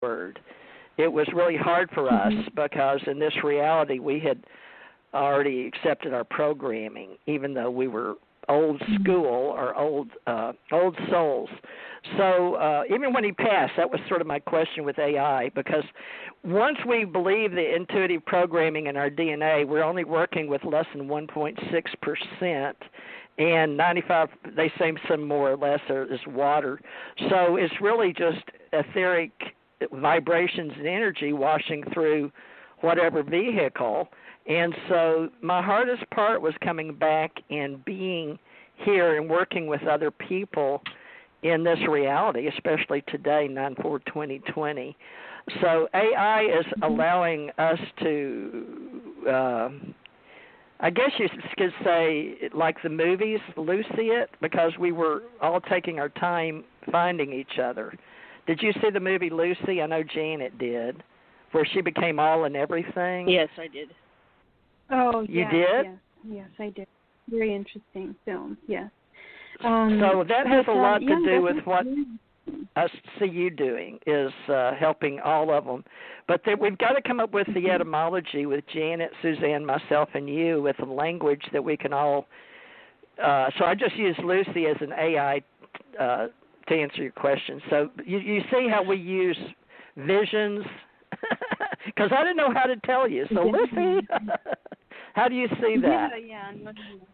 word. It was really hard for us because in this reality we had already accepted our programming, even though we were old school or old souls. So even when he passed, that was sort of my question with AI, because once we believe the intuitive programming in our DNA, we're only working with less than 1.6%, and 95, they say some more or less is water. So it's really just etheric vibrations and energy washing through whatever vehicle. And so my hardest part was coming back and being here and working with other people in this reality, especially today, 9/4/2020. So AI is allowing us to, I guess you could say, like the movies, Lucy it, because we were all taking our time finding each other. Did you see the movie Lucy? I know Janet did, where she became all and everything. Yes, I did. Oh, you did? Yes, I did. Very interesting film. Yes. So that has a lot to do with what I see you doing, is helping all of them. But we've got to come up with the etymology with Janet, Suzanne, myself, and you, with a language that we can all. So I just use Lucy as an AI to answer your question. So you see how we use visions, because I didn't know how to tell you. So Lucy, how do you see that? Yeah.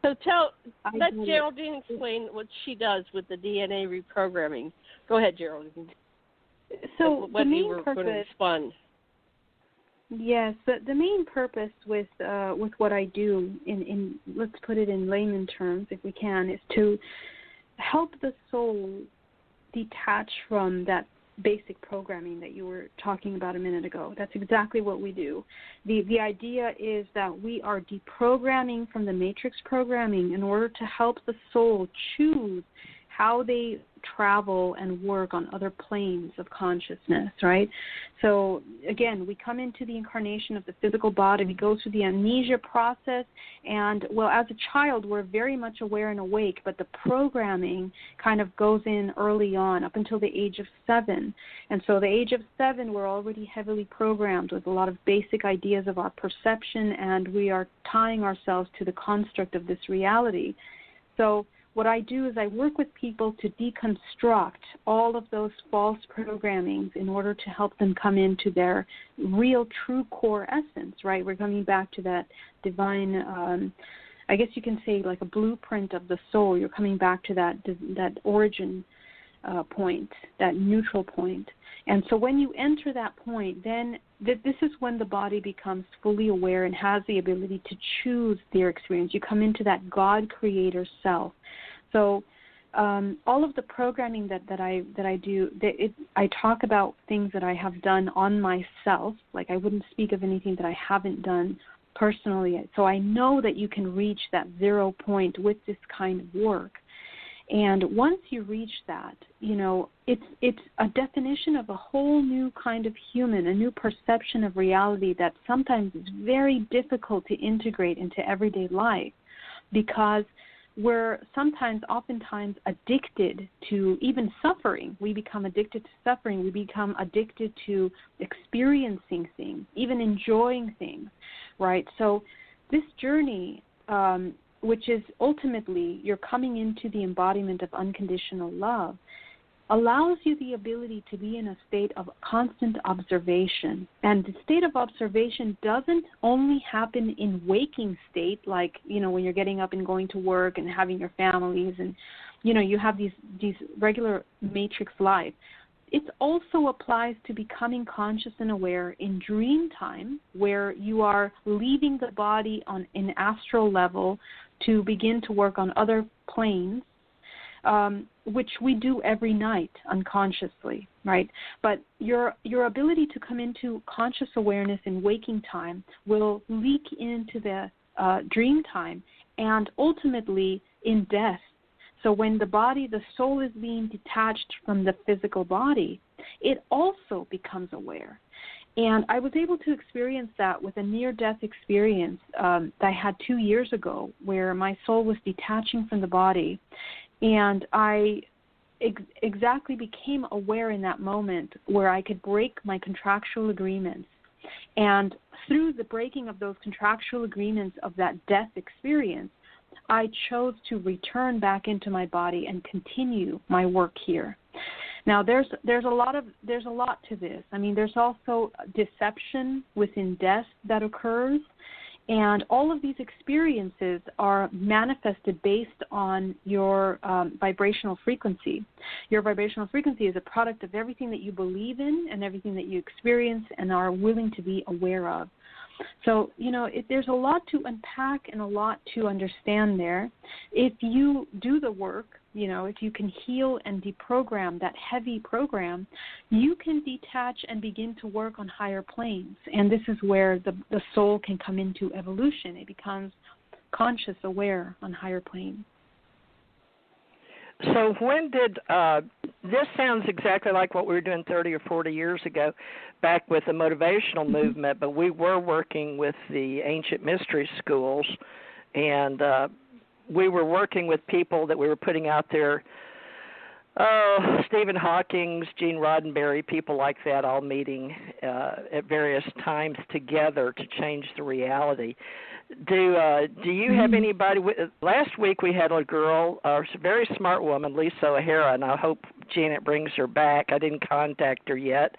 So let Geraldine explain what she does with the DNA reprogramming. Go ahead, Geraldine. So what the main you were purpose, going to respond. Yes, the main purpose with what I do, in let's put it in layman terms, if we can, is to help the soul detach from that basic programming that you were talking about a minute ago. That's exactly what we do. The idea is that we are deprogramming from the matrix programming in order to help the soul choose how they travel and work on other planes of consciousness, right? So, again, we come into the incarnation of the physical body, we go through the amnesia process, and, well, as a child, we're very much aware and awake, but the programming kind of goes in early on, up until the age of 7. And so the age of 7, we're already heavily programmed with a lot of basic ideas of our perception, and we are tying ourselves to the construct of this reality. So what I do is I work with people to deconstruct all of those false programmings in order to help them come into their real, true core essence, right? We're coming back to that divine, I guess you can say like a blueprint of the soul. You're coming back to that origin point, that neutral point. And so when you enter that point, then this is when the body becomes fully aware and has the ability to choose their experience. You come into that God creator self. So all of the programming that I do, I talk about things that I have done on myself. Like I wouldn't speak of anything that I haven't done personally. So I know that you can reach that 0 point with this kind of work. And once you reach that, it's a definition of a whole new kind of human, a new perception of reality that sometimes is very difficult to integrate into everyday life, because we're oftentimes addicted to even suffering. We become addicted to suffering. We become addicted to experiencing things, even enjoying things, right? So this journey, which is ultimately you're coming into the embodiment of unconditional love, allows you the ability to be in a state of constant observation. And the state of observation doesn't only happen in waking state, like, when you're getting up and going to work and having your families and, you have these regular matrix life. It also applies to becoming conscious and aware in dream time, where you are leaving the body on an astral level to begin to work on other planes, which we do every night unconsciously, right? But your ability to come into conscious awareness in waking time will leak into the dream time and ultimately in death. So when the soul is being detached from the physical body, it also becomes aware. And I was able to experience that with a near-death experience that I had 2 years ago, where my soul was detaching from the body. And I exactly became aware in that moment where I could break my contractual agreements. And through the breaking of those contractual agreements of that death experience, I chose to return back into my body and continue my work here. Now, there's a lot to this. I mean, there's also deception within death that occurs, and all of these experiences are manifested based on your vibrational frequency. Your vibrational frequency is a product of everything that you believe in and everything that you experience and are willing to be aware of. So, there's a lot to unpack and a lot to understand there. If you do the work, if you can heal and deprogram that heavy program, you can detach and begin to work on higher planes. And this is where the soul can come into evolution. It becomes conscious, aware on higher planes. So when did this sounds exactly like what we were doing 30 or 40 years ago back with the motivational movement, but we were working with the ancient mystery schools, and we were working with people that we were putting out there, Stephen Hawking, Gene Roddenberry, people like that, all meeting at various times together to change the reality. Do you have anybody? Last week we had a girl, a very smart woman, Lisa O'Hara, and I hope Janet brings her back. I didn't contact her yet,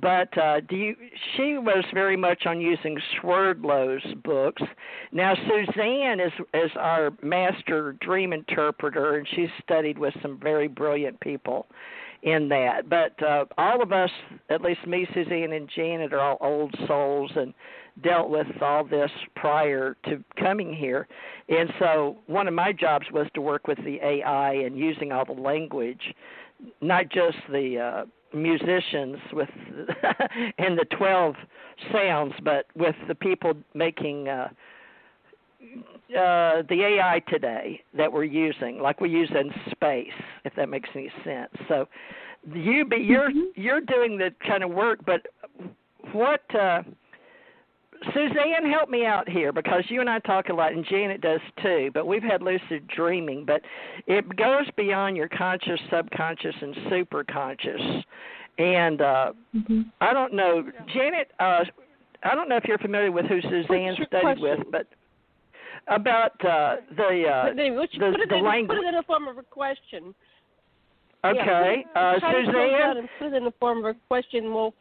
but she was very much on using Swerdlow's books. Now Suzanne is our master dream interpreter, and she's studied with some very brilliant people in that. But all of us, at least me, Suzanne, and Janet, are all old souls and dealt with all this prior to coming here. And so one of my jobs was to work with the AI and using all the language, not just the musicians with and the 12 sounds, but with the people making the AI today that we're using, like we use in space, if that makes any sense. So you're doing the kind of work, but what Suzanne, help me out here, because you and I talk a lot, and Janet does too, but we've had lucid dreaming, but it goes beyond your conscious, subconscious, and superconscious. And I don't know, Janet, I don't know if you're familiar with who Suzanne studied with, but about the language. Put it in the form of a question. Okay, Suzanne. Put it in the form of a question. Well,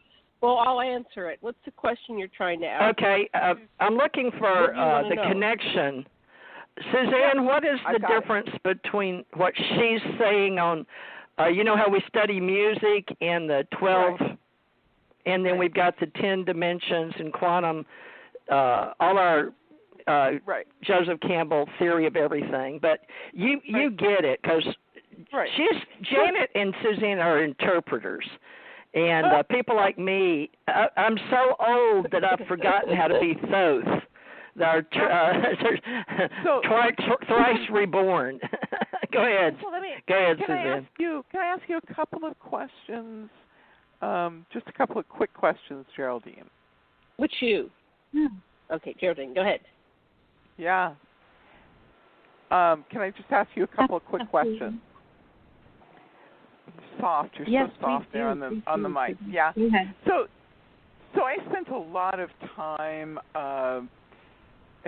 I'll answer it. What's the question you're trying to ask? Okay, I'm looking for the connection. Suzanne, what is the difference between what she's saying on, you know how we study music and the 12, right, and then we've got the 10 dimensions and quantum, all our right, Joseph Campbell theory of everything. But you get it, because Janet and Suzanne are interpreters. And people like me, I'm so old that I've forgotten how to be Thoth. Thrice reborn. Go ahead. So Go ahead, Suzanne. Can I ask you a couple of questions? Just a couple of quick questions, Geraldine. Which you? Yeah. Okay, Geraldine, go ahead. Yeah. Can I just ask you a couple of quick questions? Soft. You're so soft there on the mic. Yeah. So I spent a lot of time. I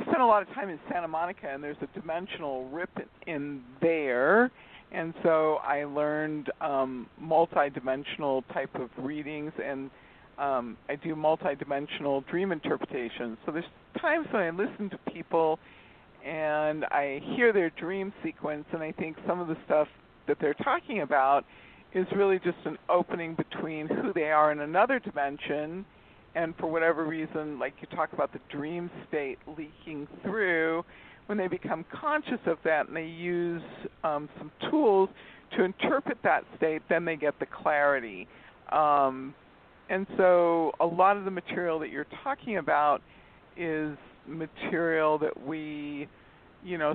spent a lot of time in Santa Monica, and there's a dimensional rip in there, and so I learned multi-dimensional type of readings, and I do multi-dimensional dream interpretations. So there's times when I listen to people, and I hear their dream sequence, and I think some of the stuff that they're talking about is really just an opening between who they are in another dimension, and for whatever reason, like you talk about the dream state leaking through, when they become conscious of that and they use some tools to interpret that state, then they get the clarity. And so a lot of the material that you're talking about is material that we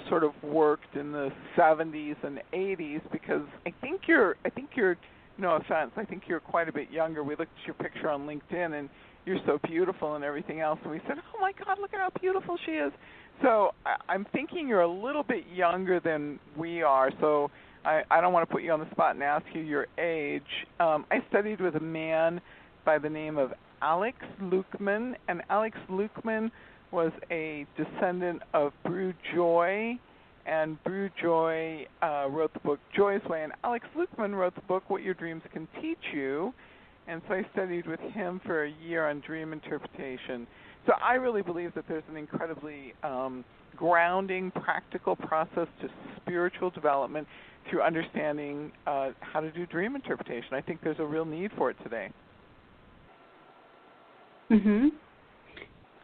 sort of worked in the 70s and 80s, because I think you're, no offense, I think you're quite a bit younger. We looked at your picture on LinkedIn, and you're so beautiful and everything else, and we said, oh my God, look at how beautiful she is. So I'm thinking you're a little bit younger than we are. So I don't want to put you on the spot and ask you your age. I studied with a man by the name of Alex Lukeman, and Alex Lukeman was a descendant of Brew Joy, and Brew Joy wrote the book Joy's Way, and Alex Lukeman wrote the book What Your Dreams Can Teach You, and so I studied with him for a year on dream interpretation. So I really believe that there's an incredibly grounding, practical process to spiritual development through understanding how to do dream interpretation. I think there's a real need for it today. Mm-hmm.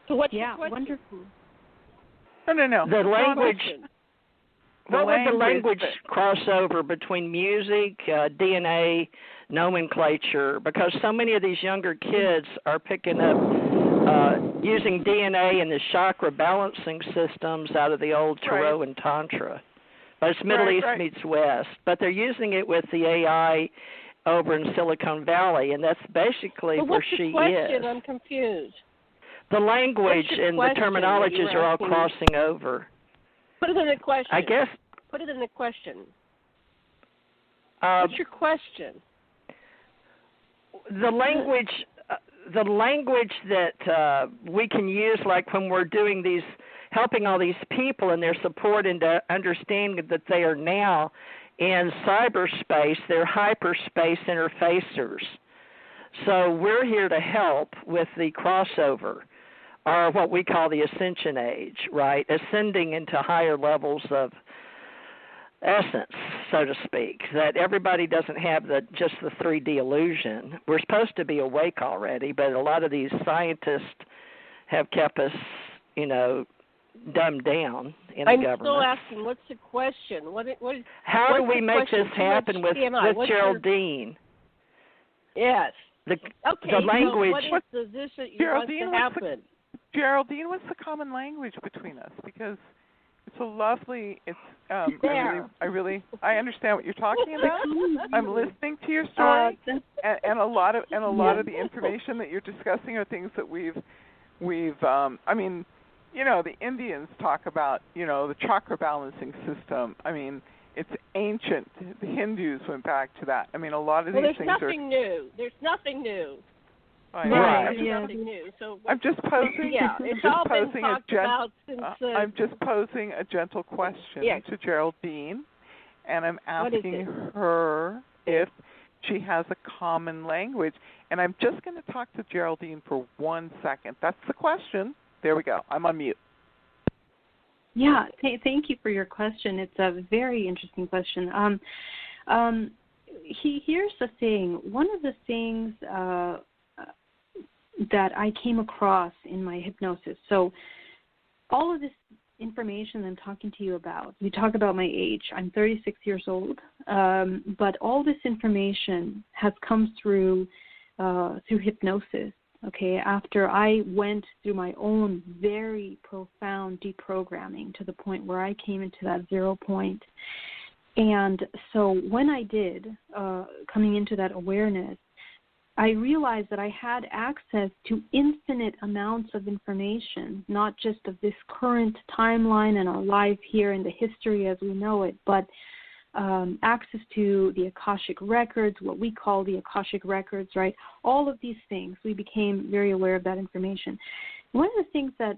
So what's yeah, your question? Wonderful. No. The language. What would the language crossover between music, DNA, nomenclature? Because so many of these younger kids are picking up using DNA and the chakra balancing systems out of the old Tarot and Tantra. But it's Middle East meets West. But they're using it with the AI over in Silicon Valley, and that's basically where she is. What's the question? I'm confused. The language and the terminologies are all crossing over. Put it in a question. I guess. Put it in a question. What's your question? The language that we can use, like when we're doing these, helping all these people and their support into understanding that they are now in cyberspace, they're hyperspace interfacers. So we're here to help with the crossover, or what we call the ascension age, right? Ascending into higher levels of essence, so to speak, that everybody doesn't have just the 3D illusion. We're supposed to be awake already, but a lot of these scientists have kept us, dumbed down in the government. I'm still asking, what's the question? How do we make this happen with Geraldine? Yes. The language. So what is the this that you want to happen? Geraldine, what's the common language between us? Because it's a lovely. It's I understand what you're talking about. I'm listening to your story, and a lot of the information that you're discussing are things that we've. The Indians talk about the chakra balancing system. It's ancient. The Hindus went back to that. A lot of these things are. There's nothing new. Right. Nothing new. So I'm just posing. Yeah, it's all been talked about since. I'm just posing a gentle question to Geraldine, and I'm asking her if she has a common language. And I'm just going to talk to Geraldine for 1 second. That's the question. There we go. I'm on mute. Yeah, thank you for your question. It's a very interesting question. Here's the thing. One of the things that I came across in my hypnosis. So all of this information I'm talking to you about, you talk about my age. I'm 36 years old, but all this information has come through hypnosis. Okay, after I went through my own very profound deprogramming to the point where I came into that 0 point. And so when I did, coming into that awareness, I realized that I had access to infinite amounts of information, not just of this current timeline and our life here in the history as we know it, but access to the Akashic records, what we call the Akashic records, right? All of these things, we became very aware of that information. One of the things that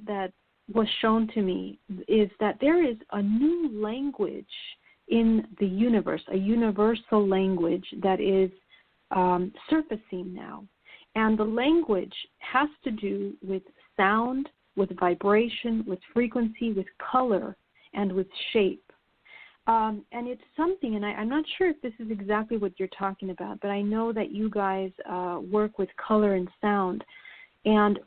was shown to me is that there is a new language in the universe, a universal language that is surfacing now. And the language has to do with sound, with vibration, with frequency, with color, and with shape. And it's something, and I'm not sure if this is exactly what you're talking about, but I know that you guys work with color and sound. And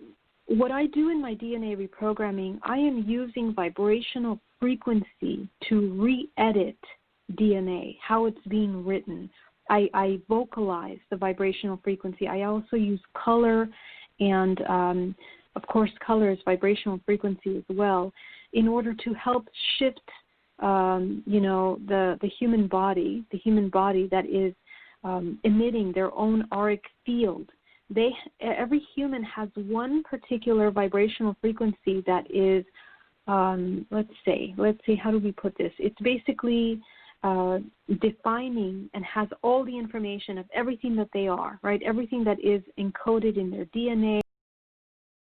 what I do in my DNA reprogramming, I am using vibrational frequency to re-edit DNA, how it's being written. I vocalize the vibrational frequency. I also use color, and of course color is vibrational frequency as well, in order to help shift the human body that is emitting their own auric field. Every human has one particular vibrational frequency that is, let's say, how do we put this? It's basically defining and has all the information of everything that they are, right? Everything that is encoded in their DNA,